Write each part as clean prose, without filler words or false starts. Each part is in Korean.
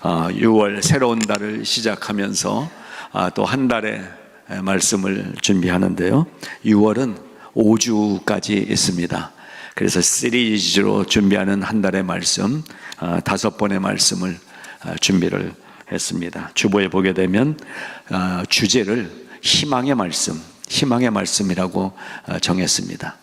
6월 새로운 달을 시작하면서 또 한 달의 말씀을 준비하는데요. 6월은 5주까지 있습니다. 그래서 시리즈로 준비하는 한 달의 말씀 5번의 말씀을 준비를 했습니다. 주보에 보게 되면 주제를 희망의 말씀이라고 정했습니다.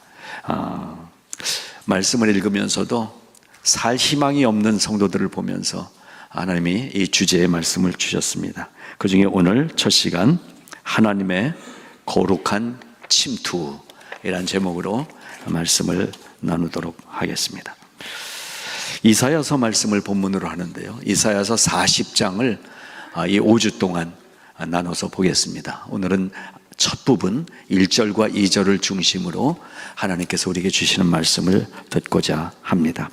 말씀을 읽으면서도 살 희망이 없는 성도들을 보면서 하나님이 이 주제의 말씀을 주셨습니다. 그 중에 오늘 첫 시간 하나님의 거룩한 침투이란 제목으로 말씀을 나누도록 하겠습니다. 이사야서 말씀을 본문으로 하는데요, 이사야서 40장을 이 5주 동안 나눠서 보겠습니다. 오늘은 첫 부분 1절과 2절을 중심으로 하나님께서 우리에게 주시는 말씀을 듣고자 합니다.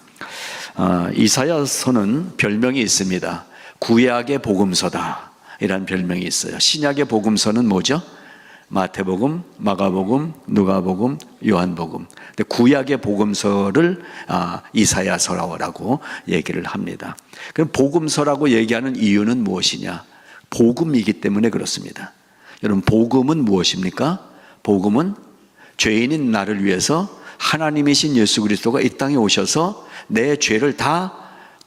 이사야서는 별명이 있습니다. 구약의 복음서다 이란 별명이 있어요. 신약의 복음서는 뭐죠? 마태복음, 마가복음, 누가복음, 요한복음. 근데 구약의 복음서를 이사야서라고 얘기를 합니다. 그럼 복음서라고 얘기하는 이유는 무엇이냐? 복음이기 때문에 그렇습니다. 여러분, 복음은 무엇입니까? 복음은 죄인인 나를 위해서 하나님이신 예수 그리스도가 이 땅에 오셔서 내 죄를 다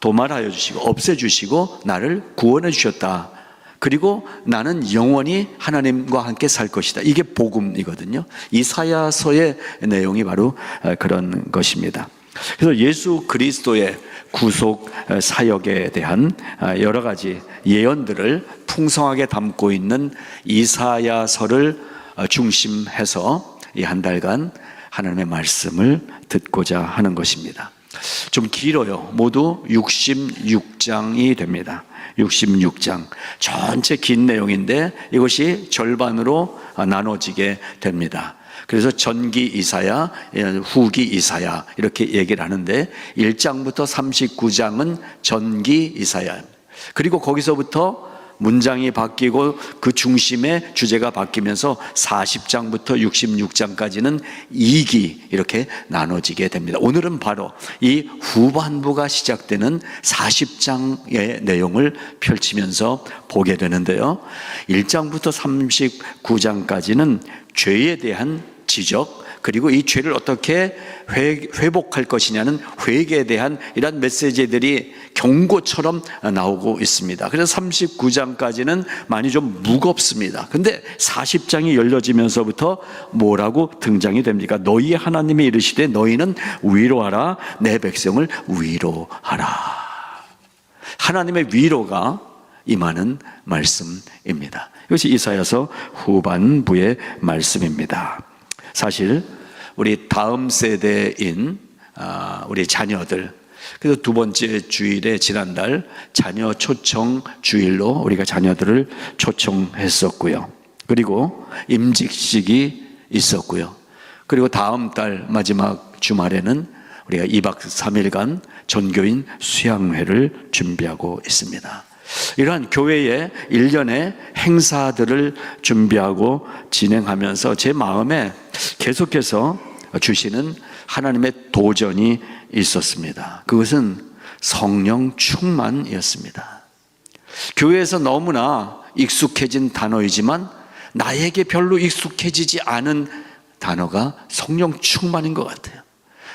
도말하여 주시고 없애주시고 나를 구원해 주셨다. 그리고 나는 영원히 하나님과 함께 살 것이다. 이게 복음이거든요. 이사야서의 내용이 바로 그런 것입니다. 그래서 예수 그리스도의 구속 사역에 대한 여러 가지 예언들을 풍성하게 담고 있는 이사야서를 중심해서 이 한 달간 하나님의 말씀을 듣고자 하는 것입니다. 좀 길어요. 모두 66장이 됩니다. 66장 전체 긴 내용인데 이것이 절반으로 나눠지게 됩니다. 그래서 전기 이사야, 후기 이사야 이렇게 얘기를 하는데 1장부터 39장은 전기 이사야, 그리고 거기서부터 문장이 바뀌고 그 중심의 주제가 바뀌면서 40장부터 66장까지는 2기 이렇게 나눠지게 됩니다. 오늘은 바로 이 후반부가 시작되는 40장의 내용을 펼치면서 보게 되는데요, 1장부터 39장까지는 죄에 대한 지적, 그리고 이 죄를 어떻게 회복할 것이냐는 회개에 대한 이런 메시지들이 경고처럼 나오고 있습니다. 그래서 39장까지는 많이 좀 무겁습니다. 근데 40장이 열려지면서부터 뭐라고 등장이 됩니까? 너희 하나님이 이르시되 너희는 위로하라, 내 백성을 위로하라. 하나님의 위로가 임하는 말씀입니다. 이것이 이사야서 후반부의 말씀입니다. 사실 우리 다음 세대인 우리 자녀들, 그래서 두 번째 주일에 지난달 자녀 초청 주일로 우리가 자녀들을 초청했었고요. 그리고 임직식이 있었고요. 그리고 다음 달 마지막 주말에는 우리가 2박 3일간 전교인 수양회를 준비하고 있습니다. 이러한 교회의 일련의 행사들을 준비하고 진행하면서 제 마음에 계속해서 주시는 하나님의 도전이 있었습니다. 그것은 성령 충만이었습니다. 교회에서 너무나 익숙해진 단어이지만 나에게 별로 익숙해지지 않은 단어가 성령 충만인 것 같아요.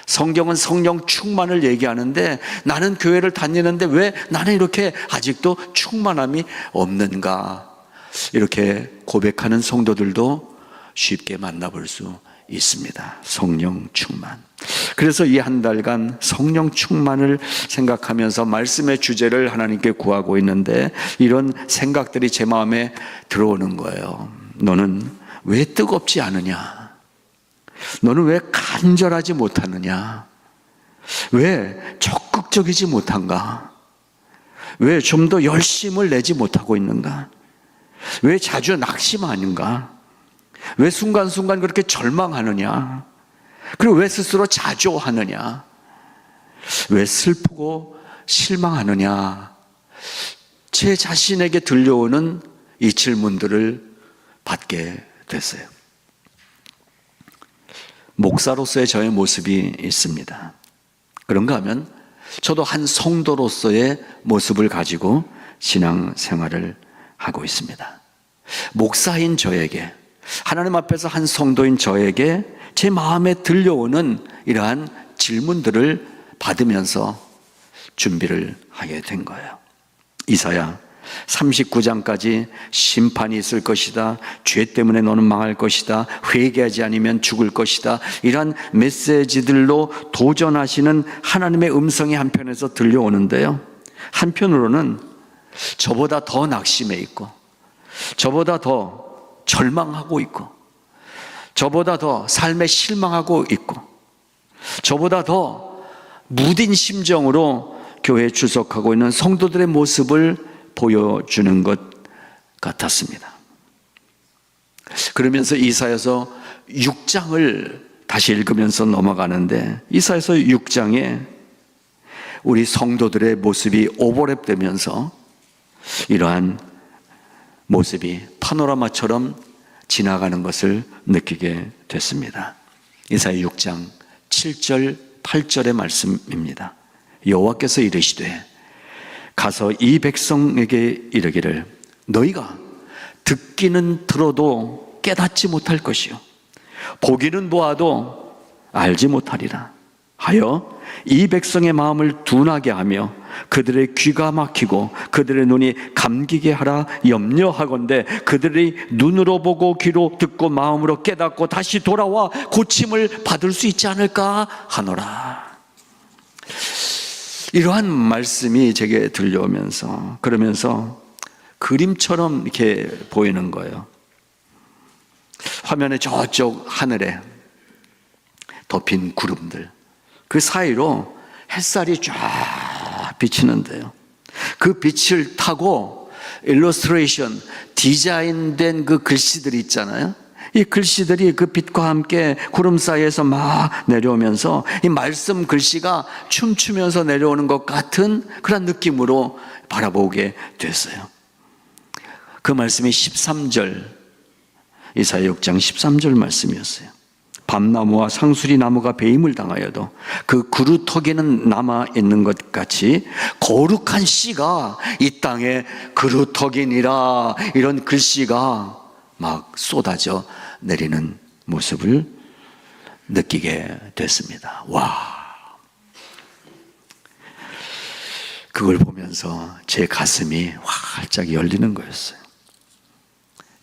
성경은 성령 충만을 얘기하는데 나는 교회를 다니는데 왜 나는 이렇게 아직도 충만함이 없는가, 이렇게 고백하는 성도들도 쉽게 만나볼 수 있습니다. 성령 충만. 그래서 이 한 달간 성령 충만을 생각하면서 말씀의 주제를 하나님께 구하고 있는데 이런 생각들이 제 마음에 들어오는 거예요. 너는 왜 뜨겁지 않으냐? 너는 왜 간절하지 못하느냐? 왜 적극적이지 못한가? 왜 좀 더 열심을 내지 못하고 있는가? 왜 자주 낙심하는가? 왜 순간순간 그렇게 절망하느냐? 그리고 왜 스스로 자조하느냐? 왜 슬프고 실망하느냐? 제 자신에게 들려오는 이 질문들을 받게 됐어요. 목사로서의 저의 모습이 있습니다. 그런가 하면 저도 한 성도로서의 모습을 가지고 신앙 생활을 하고 있습니다. 목사인 저에게, 하나님 앞에서 한 성도인 저에게 제 마음에 들려오는 이러한 질문들을 받으면서 준비를 하게 된 거예요. 이사야 39장까지 심판이 있을 것이다, 죄 때문에 너는 망할 것이다, 회개하지 않으면 죽을 것이다, 이러한 메시지들로 도전하시는 하나님의 음성이 한편에서 들려오는데요, 한편으로는 저보다 더 낙심해 있고, 저보다 더 절망하고 있고, 저보다 더 삶에 실망하고 있고, 저보다 더 무딘 심정으로 교회에 출석하고 있는 성도들의 모습을 보여주는 것 같았습니다. 그러면서 이사야서 6장을 다시 읽으면서 넘어가는데, 이사야서 6장에 우리 성도들의 모습이 오버랩되면서 이러한 모습이 파노라마처럼 지나가는 것을 느끼게 됐습니다. 이사야 6장 7절 8절의 말씀입니다. 여호와께서 이르시되 가서 이 백성에게 이르기를 너희가 듣기는 들어도 깨닫지 못할 것이요 보기는 보아도 알지 못하리라 하여 이 백성의 마음을 둔하게 하며 그들의 귀가 막히고 그들의 눈이 감기게 하라 염려하건대 그들이 눈으로 보고 귀로 듣고 마음으로 깨닫고 다시 돌아와 고침을 받을 수 있지 않을까 하노라. 이러한 말씀이 제게 들려오면서, 그러면서 그림처럼 이렇게 보이는 거예요. 화면의 저쪽 하늘에 덮인 구름들, 그 사이로 햇살이 쫙 비치는데요, 그 빛을 타고 일러스트레이션, 디자인된 그 글씨들이 있잖아요. 이 글씨들이 그 빛과 함께 구름 사이에서 막 내려오면서 이 말씀 글씨가 춤추면서 내려오는 것 같은 그런 느낌으로 바라보게 됐어요. 그 말씀이 13절, 이사야 6장 13절 말씀이었어요. 밤나무와 상수리 나무가 배임을 당하여도 그 그루터기는 남아있는 것 같이 거룩한 씨가 이 땅에 그루터기니라, 이런 글씨가 막 쏟아져 내리는 모습을 느끼게 됐습니다. 와, 그걸 보면서 제 가슴이 활짝 열리는 거였어요.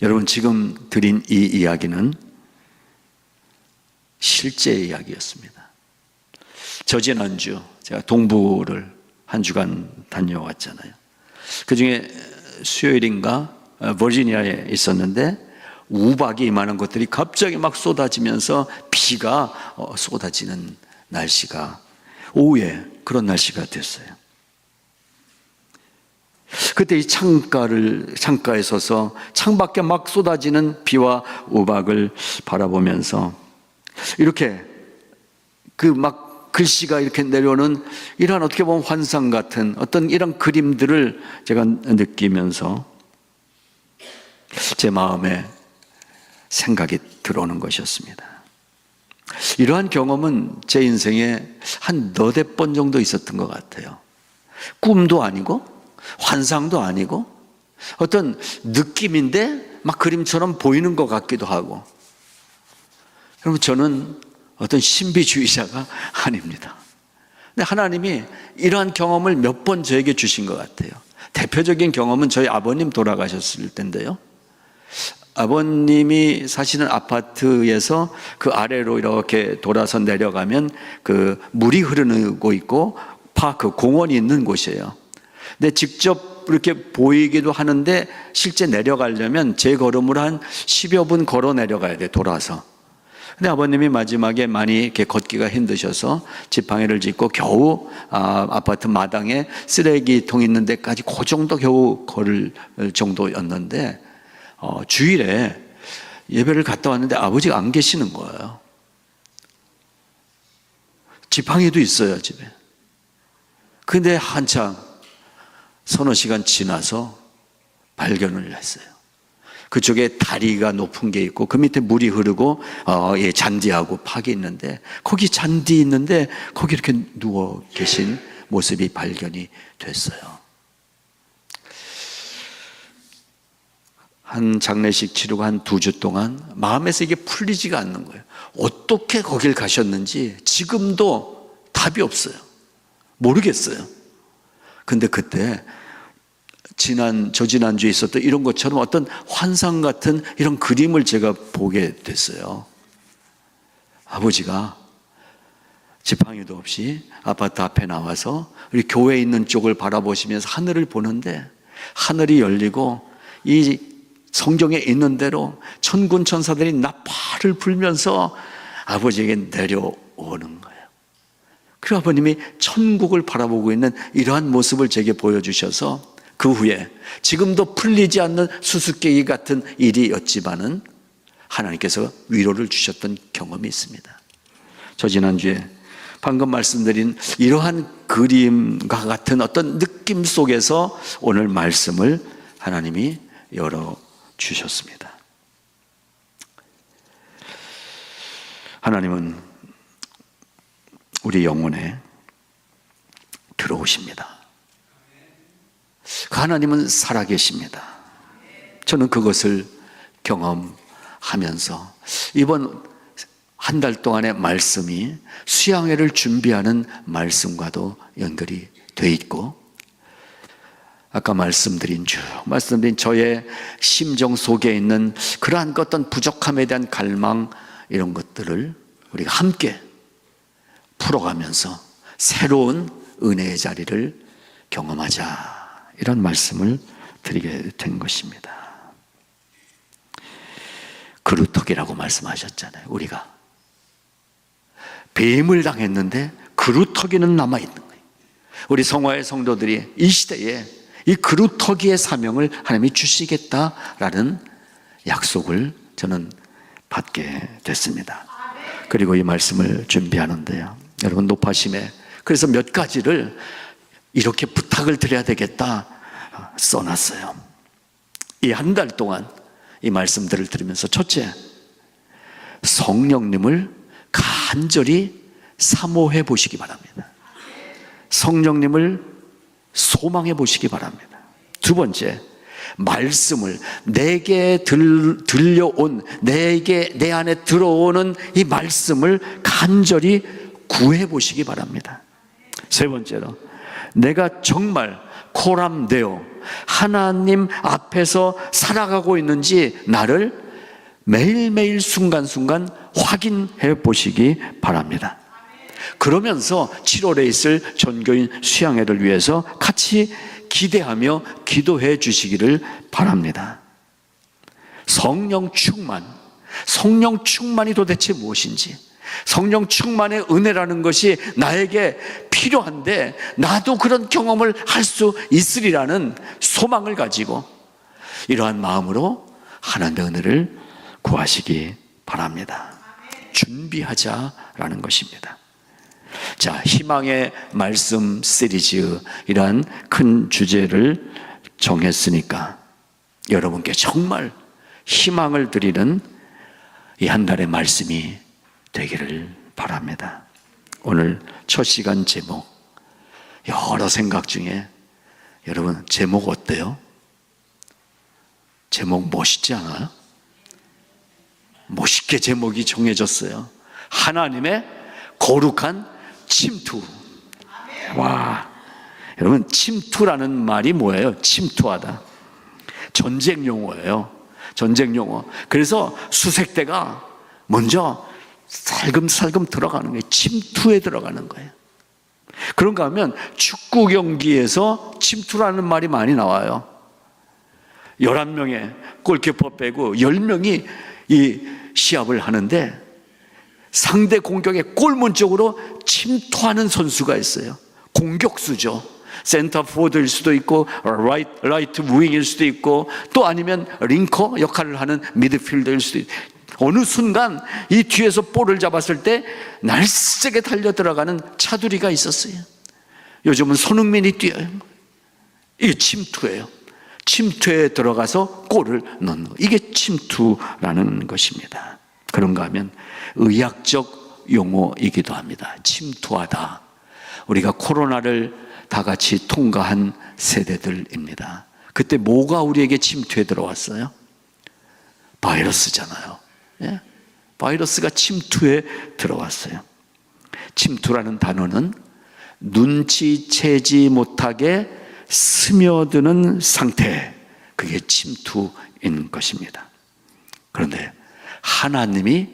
여러분, 지금 드린 이 이야기는 실제 이야기였습니다. 저지난주 제가 동부를 한 주간 다녀왔잖아요. 그 중에 수요일인가 버지니아에 있었는데 우박이 이만한 것들이 갑자기 막 쏟아지면서 비가 쏟아지는 날씨가, 오후에 그런 날씨가 됐어요. 그때 이 창가에 서서 창밖에 막 쏟아지는 비와 우박을 바라보면서 이렇게 그 막 글씨가 이렇게 내려오는 이러한 어떻게 보면 환상 같은 어떤 이런 그림들을 제가 느끼면서 제 마음에 생각이 들어오는 것이었습니다. 이러한 경험은 제 인생에 한 너댓 번 정도 있었던 것 같아요. 꿈도 아니고 환상도 아니고 어떤 느낌인데 막 그림처럼 보이는 것 같기도 하고. 여러분, 저는 어떤 신비주의자가 아닙니다. 근데 하나님이 이러한 경험을 몇 번 저에게 주신 것 같아요. 대표적인 경험은 저희 아버님 돌아가셨을 때인데요, 아버님이 사시는 아파트에서 그 아래로 이렇게 돌아서 내려가면 그 물이 흐르고 있고 파크, 공원이 있는 곳이에요. 근데 직접 이렇게 보이기도 하는데 실제 내려가려면 제 걸음으로 한 10여 분 걸어 내려가야 돼요, 돌아서. 근데 아버님이 마지막에 많이 이렇게 걷기가 힘드셔서 지팡이를 짚고 겨우 아파트 마당에 쓰레기통 있는 데까지 그 정도 겨우 걸을 정도였는데, 주일에 예배를 갔다 왔는데 아버지가 안 계시는 거예요. 지팡이도 있어요, 집에. 근데 한참 서너 시간 지나서 발견을 했어요. 그쪽에 다리가 높은 게 있고 그 밑에 물이 흐르고 잔디하고 팍이 있는데, 거기 잔디 있는데 거기 이렇게 누워 계신 모습이 발견이 됐어요. 한 장례식 치르고 한 2주 동안 마음에서 이게 풀리지가 않는 거예요. 어떻게 거길 가셨는지 지금도 답이 없어요. 모르겠어요. 근데 그때 저지난주에 있었던 이런 것처럼 어떤 환상 같은 이런 그림을 제가 보게 됐어요. 아버지가 지팡이도 없이 아파트 앞에 나와서 우리 교회에 있는 쪽을 바라보시면서 하늘을 보는데, 하늘이 열리고 이 성경에 있는 대로 천군 천사들이 나팔을 불면서 아버지에게 내려오는 거예요. 그리고 아버님이 천국을 바라보고 있는 이러한 모습을 제게 보여주셔서, 그 후에 지금도 풀리지 않는 수수께끼 같은 일이었지만은 하나님께서 위로를 주셨던 경험이 있습니다. 저 지난주에 방금 말씀드린 이러한 그림과 같은 어떤 느낌 속에서 오늘 말씀을 하나님이 열어주셨습니다. 하나님은 우리 영혼에 들어오십니다. 하나님은 살아계십니다. 저는 그것을 경험하면서 이번 한 달 동안의 말씀이 수양회를 준비하는 말씀과도 연결이 돼 있고, 아까 말씀드린 저의 심정 속에 있는 그러한 어떤 부족함에 대한 갈망, 이런 것들을 우리가 함께 풀어가면서 새로운 은혜의 자리를 경험하자, 이런 말씀을 드리게 된 것입니다. 그루터기라고 말씀하셨잖아요. 우리가 뱀을 당했는데 그루터기는 남아있는 거예요. 우리 성화의 성도들이 이 시대에 이 그루터기의 사명을 하나님이 주시겠다라는 약속을 저는 받게 됐습니다. 그리고 이 말씀을 준비하는데요, 여러분, 높아심에 그래서 몇 가지를 이렇게 부탁을 드려야 되겠다 써놨어요. 이 한 달 동안 이 말씀들을 들으면서, 첫째, 성령님을 간절히 사모해 보시기 바랍니다. 성령님을 소망해 보시기 바랍니다. 두 번째, 말씀을 내게 들려온, 내 안에 들어오는 이 말씀을 간절히 구해 보시기 바랍니다. 세 번째로, 내가 정말 코람되어 하나님 앞에서 살아가고 있는지 나를 매일매일 순간순간 확인해 보시기 바랍니다. 그러면서 7월에 있을 전교인 수양회를 위해서 같이 기대하며 기도해 주시기를 바랍니다. 성령 충만이 도대체 무엇인지, 성령 충만의 은혜라는 것이 나에게 필요한데 나도 그런 경험을 할 수 있으리라는 소망을 가지고 이러한 마음으로 하나님의 은혜를 구하시기 바랍니다. 준비하자라는 것입니다. 자, 희망의 말씀 시리즈, 이러한 큰 주제를 정했으니까 여러분께 정말 희망을 드리는 이 한 달의 말씀이 되기를 바랍니다. 오늘 첫 시간 제목, 여러 생각 중에 여러분 제목 어때요? 제목 멋있지 않아요? 멋있게 제목이 정해졌어요. 하나님의 거룩한 침투. 와, 여러분, 침투라는 말이 뭐예요? 침투하다. 전쟁 용어예요. 전쟁 용어. 그래서 수색대가 먼저 살금살금 들어가는 거예요. 침투에 들어가는 거예요. 그런가 하면 축구 경기에서 침투라는 말이 많이 나와요. 11명의 골키퍼 빼고 10명이 이 시합을 하는데 상대 공격의 골문 쪽으로 침투하는 선수가 있어요. 공격수죠. 센터 포워드일 수도 있고 라이트 윙일 수도 있고, 또 아니면 링커 역할을 하는 미드필더일 수도 있고, 어느 순간 이 뒤에서 볼을 잡았을 때 날쌔게 달려 들어가는 차두리가 있었어요. 요즘은 손흥민이 뛰어요. 이게 침투예요. 침투에 들어가서 골을 넣는 거, 이게 침투라는 것입니다. 그런가 하면 의학적 용어이기도 합니다. 침투하다. 우리가 코로나를 다 같이 통과한 세대들입니다. 그때 뭐가 우리에게 침투에 들어왔어요? 바이러스잖아요. 예? 바이러스가 침투에 들어왔어요. 침투라는 단어는 눈치채지 못하게 스며드는 상태, 그게 침투인 것입니다. 그런데 하나님이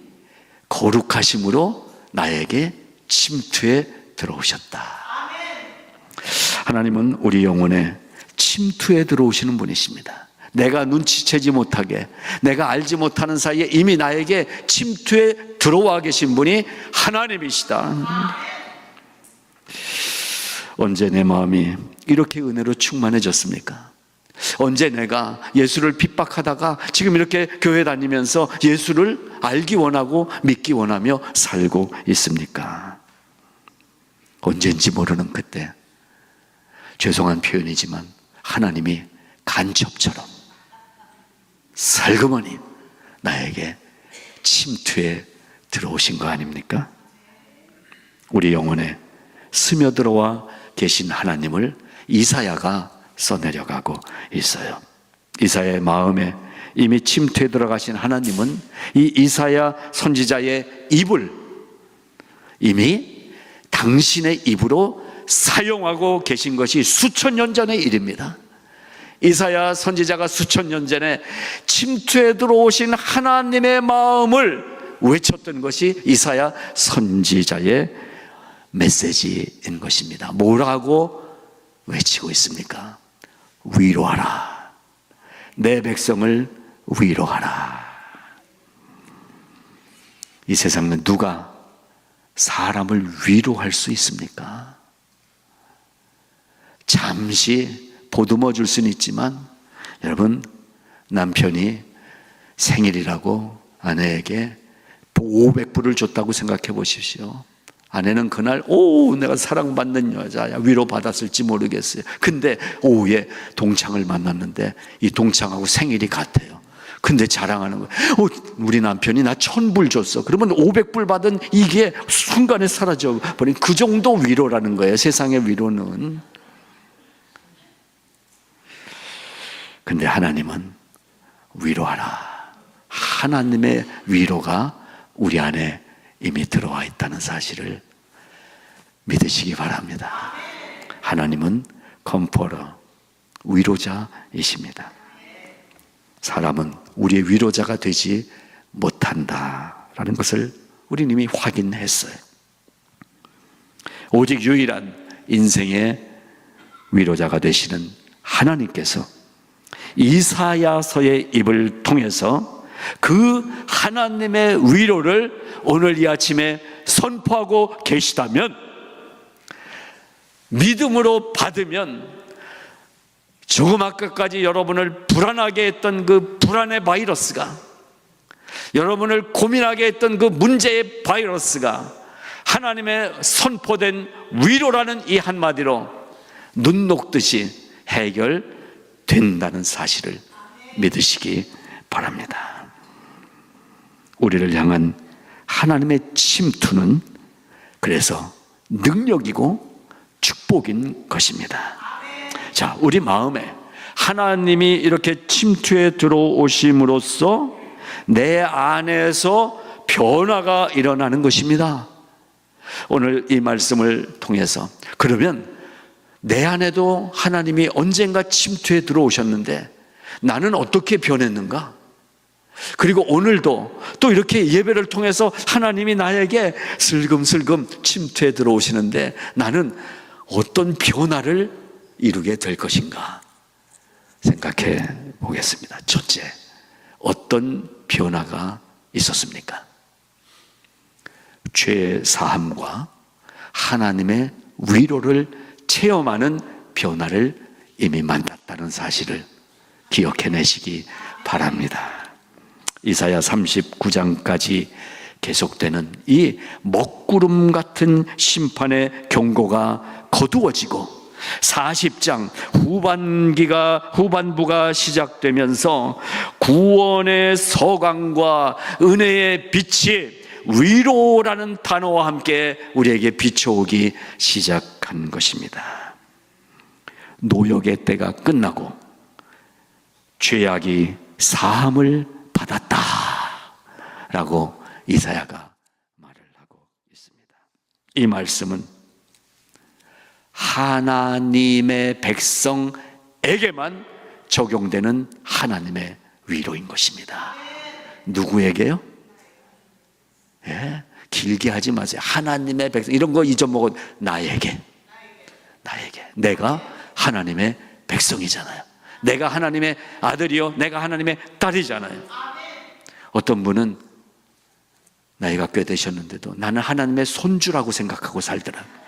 거룩하심으로 나에게 침투에 들어오셨다. 하나님은 우리 영혼에 침투에 들어오시는 분이십니다. 내가 눈치채지 못하게, 내가 알지 못하는 사이에 이미 나에게 침투에 들어와 계신 분이 하나님이시다. 언제 내 마음이 이렇게 은혜로 충만해졌습니까? 언제 내가 예수를 핍박하다가 지금 이렇게 교회 다니면서 예수를 알기 원하고 믿기 원하며 살고 있습니까? 언젠지 모르는 그때, 죄송한 표현이지만 하나님이 간첩처럼 살그머니 나에게 침투에 들어오신 거 아닙니까? 우리 영혼에 스며들어와 계신 하나님을 이사야가 써내려가고 있어요. 이사야의 마음에 이미 침투에 들어가신 하나님은 이 이사야 선지자의 입을 이미 당신의 입으로 사용하고 계신 것이 수천 년 전의 일입니다. 이사야 선지자가 수천 년 전에 침투에 들어오신 하나님의 마음을 외쳤던 것이 이사야 선지자의 메시지인 것입니다. 뭐라고 외치고 있습니까? 위로하라. 내 백성을 위로하라. 이 세상은 누가 사람을 위로할 수 있습니까? 잠시 보듬어 줄 수는 있지만, 여러분, 남편이 생일이라고 아내에게 500불을 줬다고 생각해 보십시오. 아내는 그날 내가 사랑받는 여자야, 위로받았을지 모르겠어요. 근데 오후에 동창을 만났는데 이 동창하고 생일이 같아요. 근데 자랑하는 거예요. 우리 남편이 나 1000불 줬어. 그러면 500불 받은 이게 순간에 사라져 버린, 그 정도 위로라는 거예요. 세상의 위로는. 근데 하나님은 위로하라. 하나님의 위로가 우리 안에 이미 들어와 있다는 사실을 믿으시기 바랍니다. 하나님은 컴포러, 위로자이십니다. 사람은 우리의 위로자가 되지 못한다라는 것을 우리는 이미 확인했어요. 오직 유일한 인생의 위로자가 되시는 하나님께서 이사야서의 입을 통해서 그 하나님의 위로를 오늘 이 아침에 선포하고 계시다면, 믿음으로 받으면 조금 아까까지 여러분을 불안하게 했던 그 불안의 바이러스가, 여러분을 고민하게 했던 그 문제의 바이러스가 하나님의 선포된 위로라는 이 한마디로 눈 녹듯이 해결된다는 사실을 믿으시기 바랍니다. 우리를 향한 하나님의 침투는 그래서 능력이고 축복인 것입니다. 자, 우리 마음에 하나님이 이렇게 침투에 들어오심으로써 내 안에서 변화가 일어나는 것입니다. 오늘 이 말씀을 통해서, 그러면 내 안에도 하나님이 언젠가 침투에 들어오셨는데 나는 어떻게 변했는가? 그리고 오늘도 또 이렇게 예배를 통해서 하나님이 나에게 슬금슬금 침투에 들어오시는데 나는 어떤 변화를 이루게 될 것인가 생각해 보겠습니다. 첫째, 어떤 변화가 있었습니까? 죄 사함과 하나님의 위로를 체험하는 변화를 이미 만났다는 사실을 기억해내시기 바랍니다. 이사야 39장까지 계속되는 이 먹구름 같은 심판의 경고가 거두어지고 40장 후반부가 시작되면서 구원의 서광과 은혜의 빛이 위로라는 단어와 함께 우리에게 비춰오기 시작한 것입니다. 노역의 때가 끝나고 죄악이 사함을 받았다 라고 이사야가 말을 하고 있습니다. 이 말씀은 하나님의 백성에게만 적용되는 하나님의 위로인 것입니다. 누구에게요? 예, 길게 하지 마세요. 하나님의 백성, 이런 거 잊어먹어. 나에게. 내가 하나님의 백성이잖아요. 내가 하나님의 아들이요, 내가 하나님의 딸이잖아요. 어떤 분은 나이가 꽤 되셨는데도 나는 하나님의 손주라고 생각하고 살더라고요.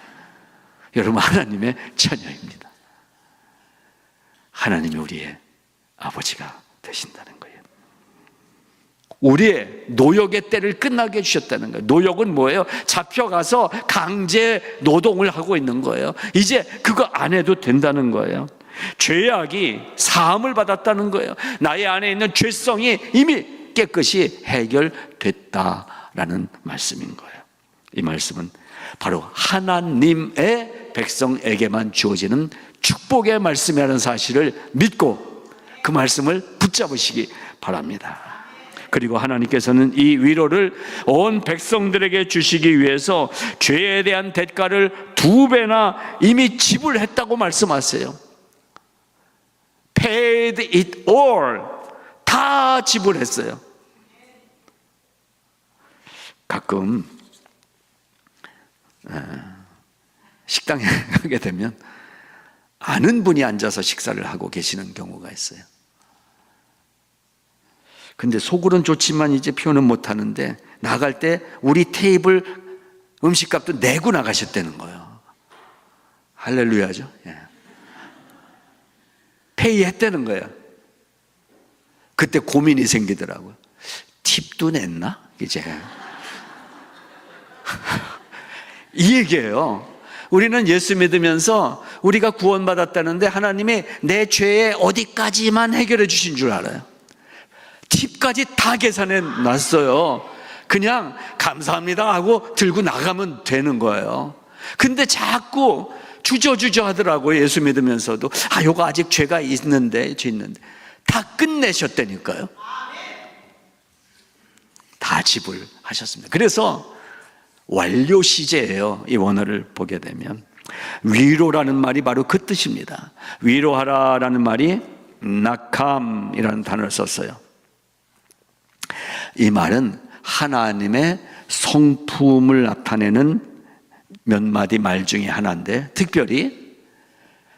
여러분, 하나님의 자녀입니다. 하나님이 우리의 아버지가 되신다는 거예요. 우리의 노역의 때를 끝나게 해주셨다는 거예요. 노역은 뭐예요? 잡혀가서 강제 노동을 하고 있는 거예요. 이제 그거 안 해도 된다는 거예요. 죄악이 사함을 받았다는 거예요. 나의 안에 있는 죄성이 이미 깨끗이 해결됐다라는 말씀인 거예요. 이 말씀은 바로 하나님의 백성에게만 주어지는 축복의 말씀이라는 사실을 믿고 그 말씀을 붙잡으시기 바랍니다. 그리고 하나님께서는 이 위로를 온 백성들에게 주시기 위해서 죄에 대한 대가를 2배나 이미 지불했다고 말씀하세요. Paid it all. 다 지불했어요. 가끔 식당에 가게 되면 아는 분이 앉아서 식사를 하고 계시는 경우가 있어요. 근데 속으로는 좋지만 이제 표현은 못하는데 나갈 때 우리 테이블 음식값도 내고 나가셨다는 거예요. 할렐루야죠. 예. 페이했다는 거예요. 그때 고민이 생기더라고요. 팁도 냈나? 이제 이 얘기예요. 우리는 예수 믿으면서 우리가 구원받았다는데 하나님이 내 죄의 어디까지만 해결해 주신 줄 알아요. 팁까지 다 계산해 놨어요. 그냥 감사합니다 하고 들고 나가면 되는 거예요. 근데 자꾸 주저주저 하더라고요. 예수 믿으면서도 요거 아직 죄가 있는데 다 끝내셨다니까요. 다 지불하셨습니다. 그래서 완료 시제예요. 이 원어를 보게 되면 위로라는 말이 바로 그 뜻입니다. 위로하라라는 말이 나캄이라는 단어를 썼어요. 이 말은 하나님의 성품을 나타내는 몇 마디 말 중에 하나인데, 특별히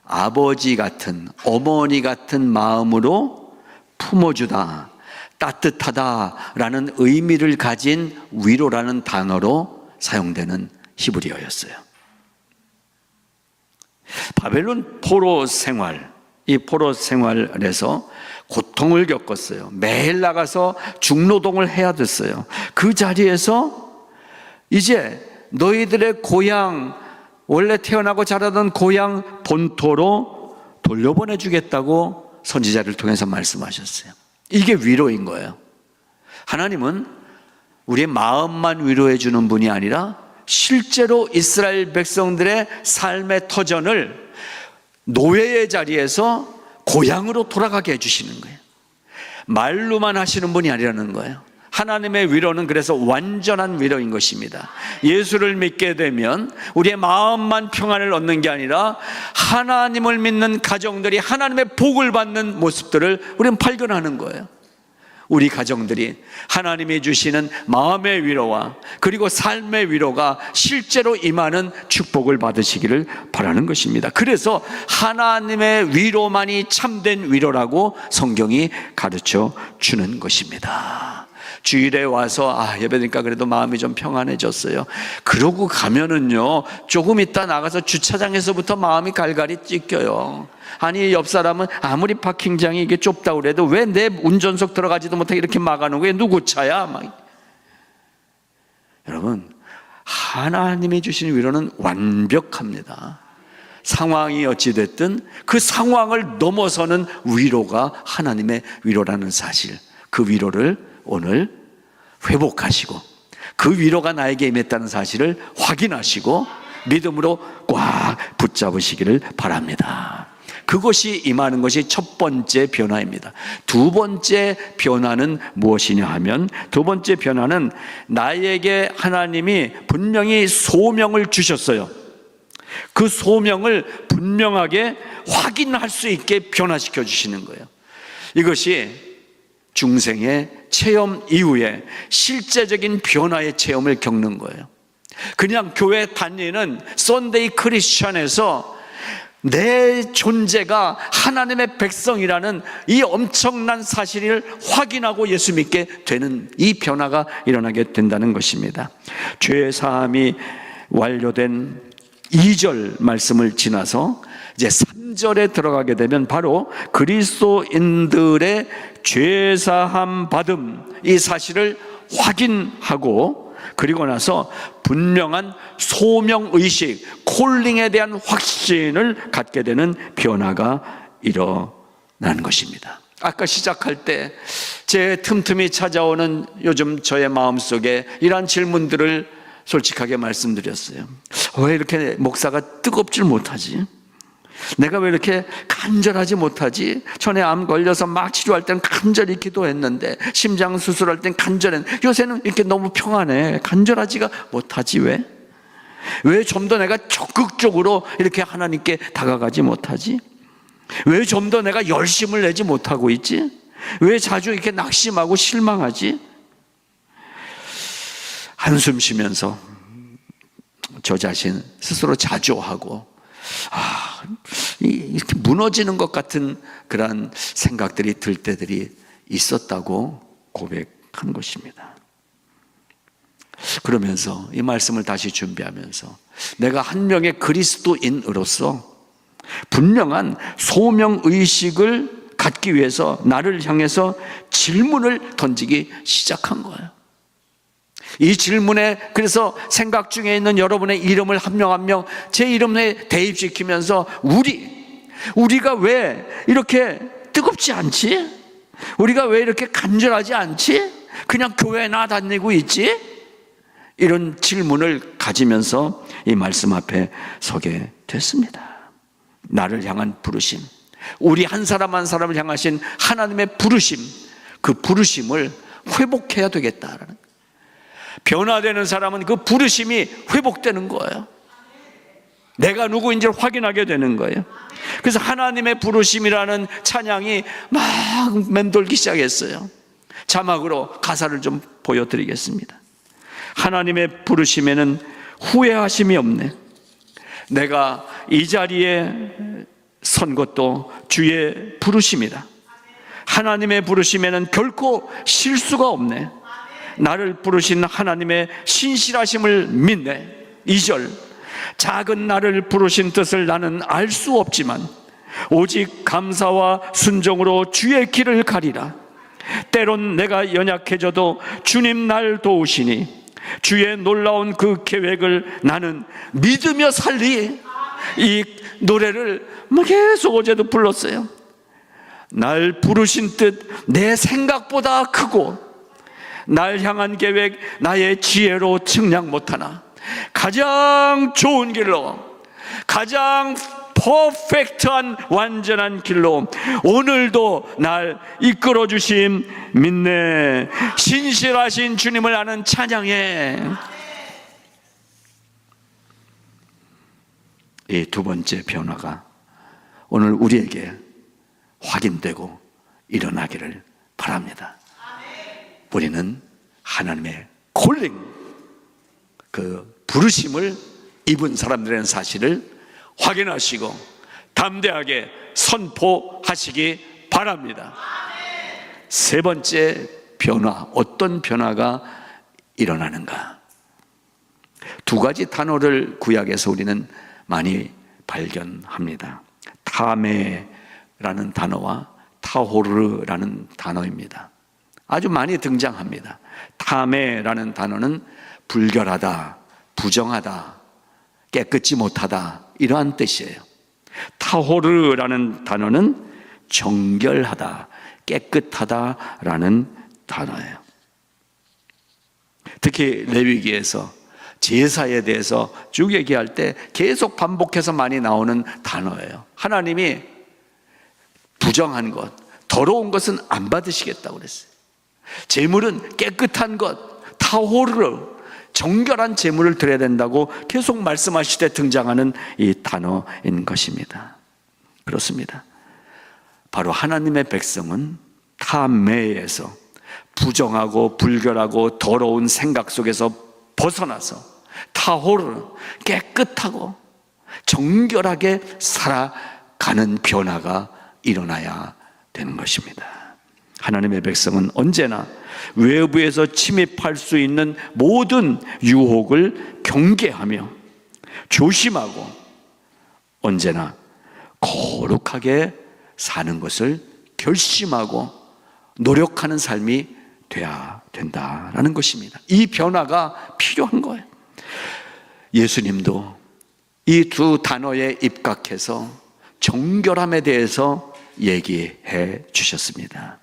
아버지 같은, 어머니 같은 마음으로 품어주다, 따뜻하다라는 의미를 가진 위로라는 단어로 사용되는 히브리어였어요. 바벨론 포로 생활, 이 포로 생활에서 고통을 겪었어요. 매일 나가서 중노동을 해야 됐어요. 그 자리에서 이제 너희들의 고향, 원래 태어나고 자라던 고향 본토로 돌려보내주겠다고 선지자를 통해서 말씀하셨어요. 이게 위로인 거예요. 하나님은 우리의 마음만 위로해 주는 분이 아니라 실제로 이스라엘 백성들의 삶의 터전을 노예의 자리에서 고향으로 돌아가게 해주시는 거예요. 말로만 하시는 분이 아니라는 거예요. 하나님의 위로는 그래서 완전한 위로인 것입니다. 예수를 믿게 되면 우리의 마음만 평안을 얻는 게 아니라 하나님을 믿는 가정들이 하나님의 복을 받는 모습들을 우리는 발견하는 거예요. 우리 가정들이 하나님이 주시는 마음의 위로와 그리고 삶의 위로가 실제로 임하는 축복을 받으시기를 바라는 것입니다. 그래서 하나님의 위로만이 참된 위로라고 성경이 가르쳐 주는 것입니다. 주일에 와서 예배드리니까 그래도 마음이 좀 평안해졌어요. 그러고 가면은요, 조금 있다 나가서 주차장에서부터 마음이 갈갈이 찢겨요. 아니, 옆 사람은 아무리 파킹장이 이게 좁다고 그래도 왜 내 운전석 들어가지도 못하게 이렇게 막아놓은 게 누구 차야? 여러분, 하나님이 주시는 위로는 완벽합니다. 상황이 어찌됐든 그 상황을 넘어서는 위로가 하나님의 위로라는 사실, 그 위로를 오늘 회복하시고 그 위로가 나에게 임했다는 사실을 확인하시고 믿음으로 꽉 붙잡으시기를 바랍니다. 그것이 임하는 것이 첫 번째 변화입니다. 두 번째 변화는 무엇이냐 하면, 두 번째 변화는 나에게 하나님이 분명히 소명을 주셨어요. 그 소명을 분명하게 확인할 수 있게 변화시켜 주시는 거예요. 이것이 중생의 체험 이후에 실제적인 변화의 체험을 겪는 거예요. 그냥 교회 다니는 썬데이 크리스천에서 내 존재가 하나님의 백성이라는 이 엄청난 사실을 확인하고 예수 믿게 되는 이 변화가 일어나게 된다는 것입니다. 죄 사함이 완료된 2절 말씀을 지나서 이제 3절에 들어가게 되면 바로 그리스도인들의 죄 사함 받음 이 사실을 확인하고, 그리고 나서 분명한 소명의식, 콜링에 대한 확신을 갖게 되는 변화가 일어나는 것입니다. 아까 시작할 때 제 틈틈이 찾아오는 요즘 저의 마음속에 이러한 질문들을 솔직하게 말씀드렸어요. 왜 이렇게 목사가 뜨겁질 못하지? 내가 왜 이렇게 간절하지 못하지? 전에 암 걸려서 막 치료할 때는 간절히 기도했는데, 심장 수술할 땐 간절했는데, 요새는 이렇게 너무 평안해. 간절하지가 못하지. 왜 좀 더 내가 적극적으로 이렇게 하나님께 다가가지 못하지? 왜 좀 더 내가 열심을 내지 못하고 있지? 왜 자주 이렇게 낙심하고 실망하지? 한숨 쉬면서 저 자신 스스로 자조하고, 이렇게 무너지는 것 같은 그런 생각들이 들 때들이 있었다고 고백한 것입니다. 그러면서 이 말씀을 다시 준비하면서 내가 한 명의 그리스도인으로서 분명한 소명의식을 갖기 위해서 나를 향해서 질문을 던지기 시작한 거예요. 이 질문에 그래서 생각 중에 있는 여러분의 이름을 한 명 한 명 제 이름에 대입시키면서 우리가 왜 이렇게 뜨겁지 않지? 우리가 왜 이렇게 간절하지 않지? 그냥 교회나 다니고 있지? 이런 질문을 가지면서 이 말씀 앞에 서게 됐습니다. 나를 향한 부르심, 우리 한 사람 한 사람을 향하신 하나님의 부르심, 그 부르심을 회복해야 되겠다라는, 변화되는 사람은 그 부르심이 회복되는 거예요. 내가 누구인지를 확인하게 되는 거예요. 그래서 하나님의 부르심이라는 찬양이 막 맴돌기 시작했어요. 자막으로 가사를 좀 보여드리겠습니다. 하나님의 부르심에는 후회하심이 없네. 내가 이 자리에 선 것도 주의 부르심이다. 하나님의 부르심에는 결코 실수가 없네. 나를 부르신 하나님의 신실하심을 믿네. 2절, 작은 나를 부르신 뜻을 나는 알 수 없지만 오직 감사와 순종으로 주의 길을 가리라. 때론 내가 연약해져도 주님 날 도우시니 주의 놀라운 그 계획을 나는 믿으며 살리. 이 노래를 계속 어제도 불렀어요. 날 부르신 뜻 내 생각보다 크고, 날 향한 계획 나의 지혜로 측량 못하나, 가장 좋은 길로, 가장 퍼펙트한 완전한 길로 오늘도 날 이끌어 주심 믿네. 신실하신 주님을 아는 찬양해. 이 두 번째 변화가 오늘 우리에게 확인되고 일어나기를 바랍니다. 우리는 하나님의 콜링, 그 부르심을 입은 사람들의 사실을 확인하시고 담대하게 선포하시기 바랍니다. 세 번째 변화, 어떤 변화가 일어나는가? 두 가지 단어를 구약에서 우리는 많이 발견합니다. 타메라는 단어와 타호르라는 단어입니다. 아주 많이 등장합니다. 타메라는 단어는 불결하다, 부정하다, 깨끗지 못하다, 이러한 뜻이에요. 타호르라는 단어는 정결하다, 깨끗하다라는 단어예요. 특히 레위기에서 제사에 대해서 쭉 얘기할 때 계속 반복해서 많이 나오는 단어예요. 하나님이 부정한 것, 더러운 것은 안 받으시겠다고 그랬어요. 제물은 깨끗한 것, 타호르, 정결한 제물을 드려야 된다고 계속 말씀하실 때 등장하는 이 단어인 것입니다. 그렇습니다. 바로 하나님의 백성은 탐매에서, 부정하고 불결하고 더러운 생각 속에서 벗어나서 타호르, 깨끗하고 정결하게 살아가는 변화가 일어나야 되는 것입니다. 하나님의 백성은 언제나 외부에서 침입할 수 있는 모든 유혹을 경계하며 조심하고 언제나 거룩하게 사는 것을 결심하고 노력하는 삶이 돼야 된다라는 것입니다. 이 변화가 필요한 거예요. 예수님도 이 두 단어에 입각해서 정결함에 대해서 얘기해 주셨습니다.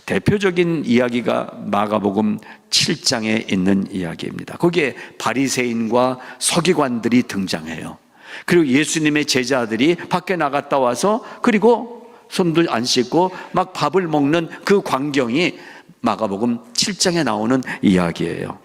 대표적인 이야기가 마가복음 7장에 있는 이야기입니다. 거기에 바리새인과 서기관들이 등장해요. 그리고 예수님의 제자들이 밖에 나갔다 와서 그리고 손도 안 씻고 막 밥을 먹는 그 광경이 마가복음 7장에 나오는 이야기예요.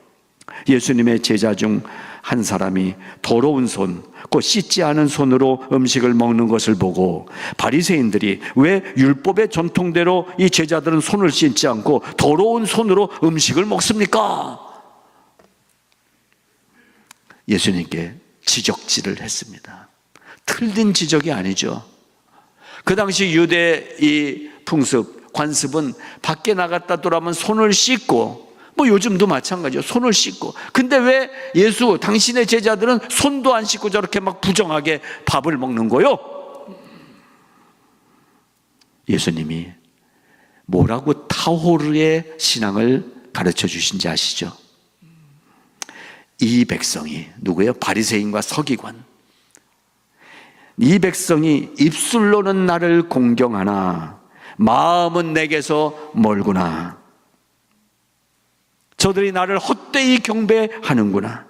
예수님의 제자 중 한 사람이 더러운 손, 곧 씻지 않은 손으로 음식을 먹는 것을 보고 바리새인들이 왜 율법의 전통대로 이 제자들은 손을 씻지 않고 더러운 손으로 음식을 먹습니까? 예수님께 지적질을 했습니다. 틀린 지적이 아니죠. 그 당시 유대 이 풍습, 관습은 밖에 나갔다 돌아오면 손을 씻고, 뭐 요즘도 마찬가지죠. 손을 씻고. 근데 왜 예수, 당신의 제자들은 손도 안 씻고 저렇게 막 부정하게 밥을 먹는 거요? 예수님이 뭐라고 타호르의 신앙을 가르쳐 주신지 아시죠? 이 백성이 누구예요? 바리새인과 서기관. 이 백성이 입술로는 나를 공경하나 마음은 내게서 멀구나. 저들이 나를 헛되이 경배하는구나.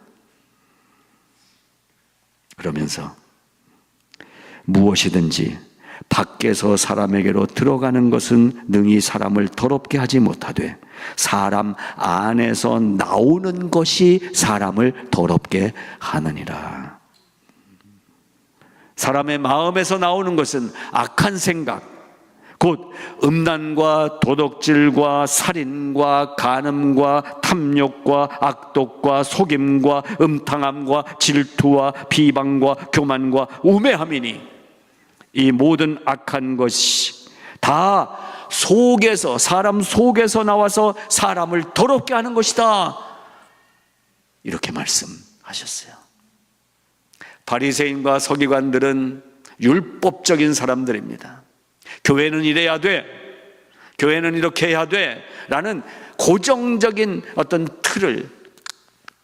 그러면서 무엇이든지 밖에서 사람에게로 들어가는 것은 능히 사람을 더럽게 하지 못하되 사람 안에서 나오는 것이 사람을 더럽게 하느니라. 사람의 마음에서 나오는 것은 악한 생각, 곧 음란과 도덕질과 살인과 간음과 탐욕과 악독과 속임과 음탕함과 질투와 비방과 교만과 우매함이니 이 모든 악한 것이 다 속에서, 사람 속에서 나와서 사람을 더럽게 하는 것이다. 이렇게 말씀하셨어요. 바리새인과 서기관들은 율법적인 사람들입니다. 교회는 이래야 돼, 교회는 이렇게 해야 돼 라는 고정적인 어떤 틀을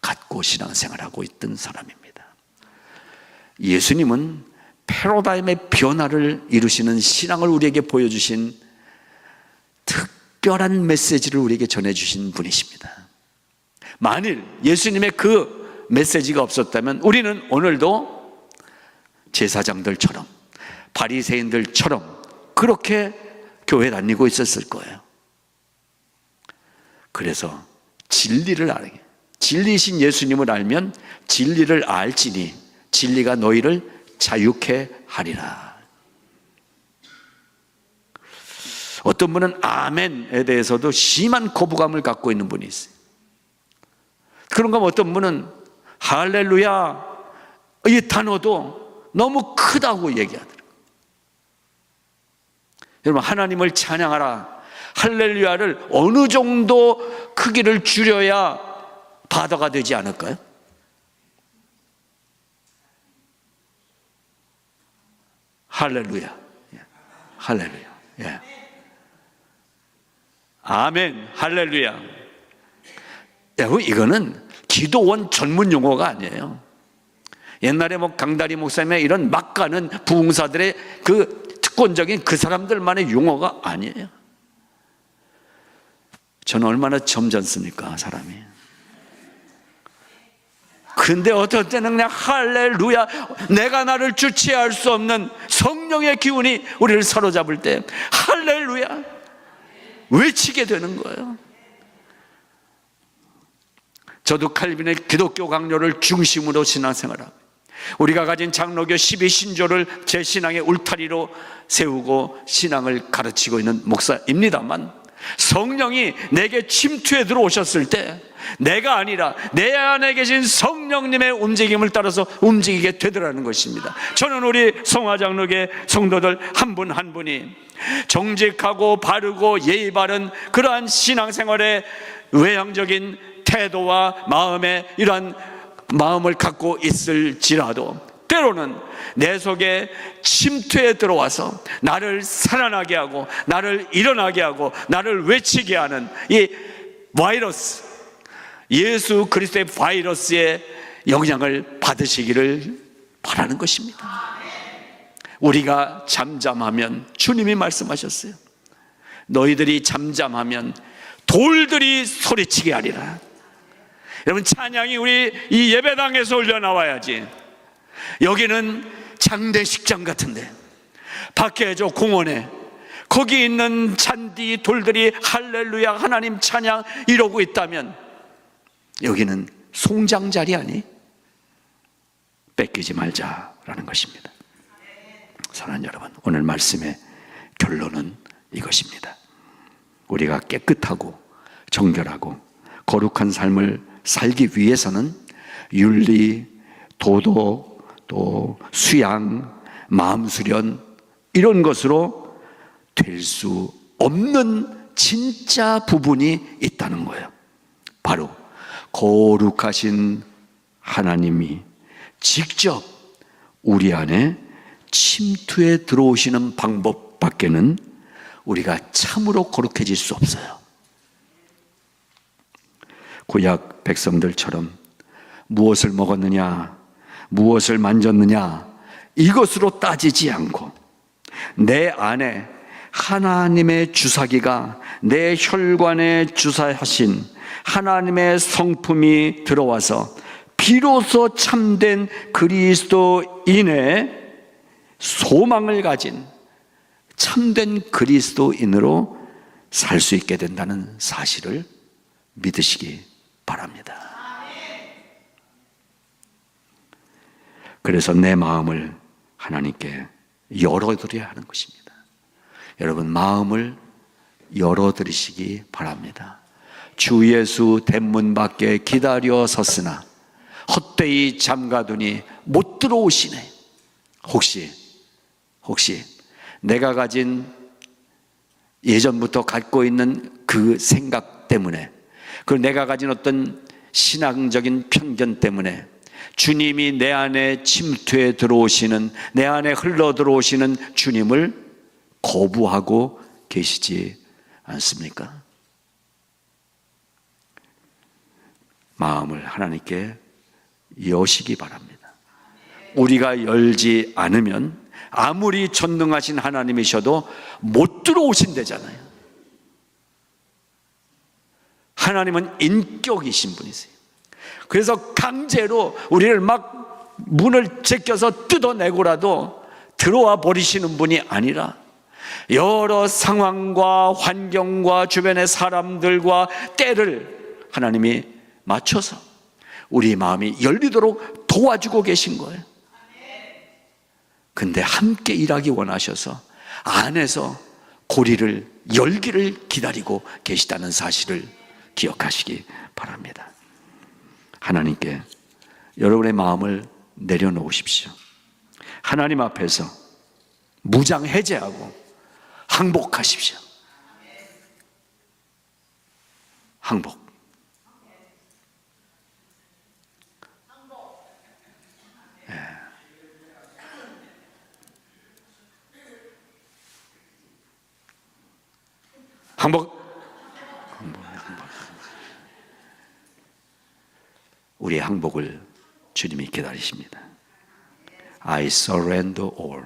갖고 신앙생활하고 있던 사람입니다. 예수님은 패러다임의 변화를 이루시는 신앙을 우리에게 보여주신 특별한 메시지를 우리에게 전해주신 분이십니다. 만일 예수님의 그 메시지가 없었다면 우리는 오늘도 제사장들처럼, 바리새인들처럼 그렇게 교회 다니고 있었을 거예요. 그래서 진리를 알게, 진리신 예수님을 알면 진리를 알지니 진리가 너희를 자유케 하리라. 어떤 분은 아멘에 대해서도 심한 거부감을 갖고 있는 분이 있어요. 그런가 하면 어떤 분은 할렐루야 이 단어도 너무 크다고 얘기하더라고요. 여러분, 하나님을 찬양하라, 할렐루야를 어느 정도 크기를 줄여야 바다가 되지 않을까요? 할렐루야, 할렐루야, 예. 아멘, 할렐루야. 이거는 기도원 전문 용어가 아니에요. 옛날에 뭐 강다리 목사님의 이런 막 가는 부흥사들의 그 특권적인 그 사람들만의 용어가 아니에요. 저는 얼마나 점잖습니까, 사람이. 근데 어떤 때는 그냥 할렐루야, 내가 나를 주체할 수 없는 성령의 기운이 우리를 사로잡을 때 할렐루야 외치게 되는 거예요. 저도 칼빈의 기독교 강요를 중심으로 신앙생활합니다. 우리가 가진 장로교 12신조를 제 신앙의 울타리로 세우고 신앙을 가르치고 있는 목사입니다만, 성령이 내게 침투해 들어오셨을 때 내가 아니라 내 안에 계신 성령님의 움직임을 따라서 움직이게 되더라는 것입니다. 저는 우리 성화장로계 성도들 한 분 한 분이 정직하고 바르고 예의 바른 그러한 신앙생활의 외향적인 태도와 마음에 이러한 마음을 갖고 있을지라도 때로는 내 속에 침투해 들어와서 나를 살아나게 하고 나를 일어나게 하고 나를 외치게 하는 이 바이러스, 예수 그리스도의 바이러스의 영향을 받으시기를 바라는 것입니다. 우리가 잠잠하면, 주님이 말씀하셨어요. 너희들이 잠잠하면 돌들이 소리치게 하리라. 여러분, 찬양이 우리 이 예배당에서 올려나와야지. 여기는 장례식장 같은데, 밖에 저 공원에 거기 있는 잔디 돌들이 할렐루야 하나님 찬양 이러고 있다면 여기는 송장 자리 아니? 뺏기지 말자라는 것입니다. 사랑하는 여러분, 오늘 말씀의 결론은 이것입니다. 우리가 깨끗하고 정결하고 거룩한 삶을 살기 위해서는 윤리, 도덕, 또 수양, 마음 수련 이런 것으로 될 수 없는 진짜 부분이 있다는 거예요. 바로 거룩하신 하나님이 직접 우리 안에 침투해 들어오시는 방법밖에는 우리가 참으로 거룩해질 수 없어요. 구약 백성들처럼 무엇을 먹었느냐, 무엇을 만졌느냐 이것으로 따지지 않고 내 안에 하나님의 주사기가, 내 혈관에 주사하신 하나님의 성품이 들어와서 비로소 참된 그리스도인의 소망을 가진 참된 그리스도인으로 살 수 있게 된다는 사실을 믿으시기 바랍니다. 그래서 내 마음을 하나님께 열어드려야 하는 것입니다. 여러분, 마음을 열어드리시기 바랍니다. 주 예수 대문 밖에 기다려 섰으나 헛되이 잠가두니 못 들어오시네. 혹시 내가 가진 예전부터 갖고 있는 그 생각 때문에, 그 내가 가진 어떤 신앙적인 편견 때문에 주님이 내 안에 침투해 들어오시는, 내 안에 흘러 들어오시는 주님을 거부하고 계시지 않습니까? 마음을 하나님께 여시기 바랍니다. 우리가 열지 않으면 아무리 전능하신 하나님이셔도 못 들어오신대잖아요. 하나님은 인격이신 분이세요. 그래서 강제로 우리를 막 문을 제껴서 뜯어내고라도 들어와 버리시는 분이 아니라 여러 상황과 환경과 주변의 사람들과 때를 하나님이 맞춰서 우리 마음이 열리도록 도와주고 계신 거예요. 근데 함께 일하기 원하셔서 안에서 고리를 열기를 기다리고 계시다는 사실을 기억하시기 바랍니다. 하나님께 여러분의 마음을 내려놓으십시오. 하나님 앞에서 무장해제하고 항복하십시오. 항복. 네. 항복. 우리의 항복을 주님이 기다리십니다. I surrender all.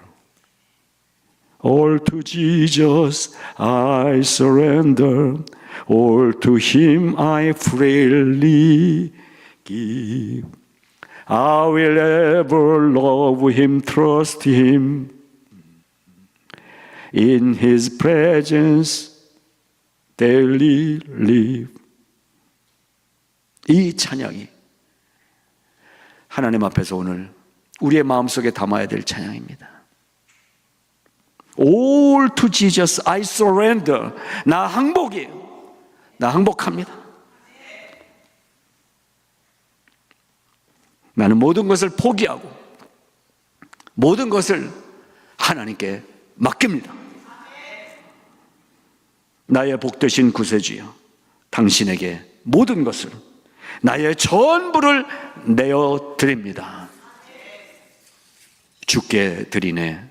All to Jesus I surrender. All to Him I freely give. I will ever love him, trust him. In his presence daily live. 이 찬양이 하나님 앞에서 오늘 우리의 마음속에 담아야 될 찬양입니다. All to Jesus I surrender. 나 항복이에요. 나 항복합니다. 나는 모든 것을 포기하고 모든 것을 하나님께 맡깁니다. 나의 복되신 구세주여, 당신에게 모든 것을, 나의 전부를 내어 드립니다. 주께 드리네,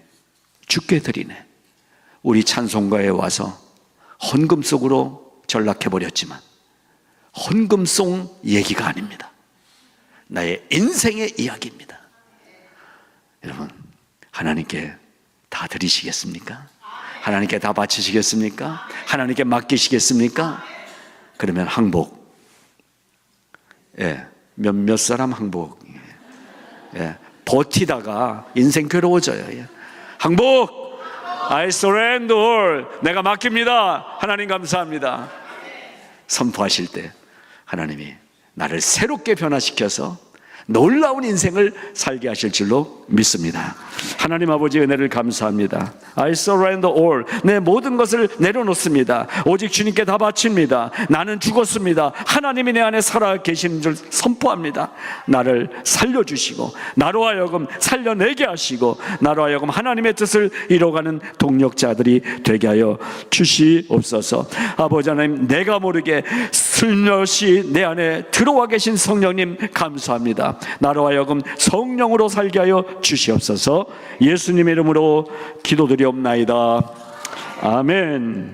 주께 드리네. 우리 찬송가에 와서 헌금 속으로 전락해버렸지만 헌금송 얘기가 아닙니다. 나의 인생의 이야기입니다. 여러분, 하나님께 다 드리시겠습니까? 하나님께 다 바치시겠습니까? 하나님께 맡기시겠습니까? 그러면 항복. 몇몇 사람 항복. 버티다가 인생 괴로워져요. 항복! I surrender all. 내가 맡깁니다. 하나님 감사합니다. 선포하실 때 하나님이 나를 새롭게 변화시켜서 놀라운 인생을 살게 하실 줄로 믿습니다. 하나님 아버지 은혜를 감사합니다. I surrender all. 내 모든 것을 내려놓습니다. 오직 주님께 다 바칩니다. 나는 죽었습니다. 하나님이 내 안에 살아 계시는 줄 선포합니다. 나를 살려주시고 나로 하여금 살려내게 하시고 나로 하여금 하나님의 뜻을 이뤄가는 동력자들이 되게 하여 주시옵소서. 아버지 하나님, 내가 모르게 슬며시 내 안에 들어와 계신 성령님 감사합니다. 나로 하여금 성령으로 살게 하여 주시옵소서. 예수님의 이름으로 기도드리옵나이다. 아멘.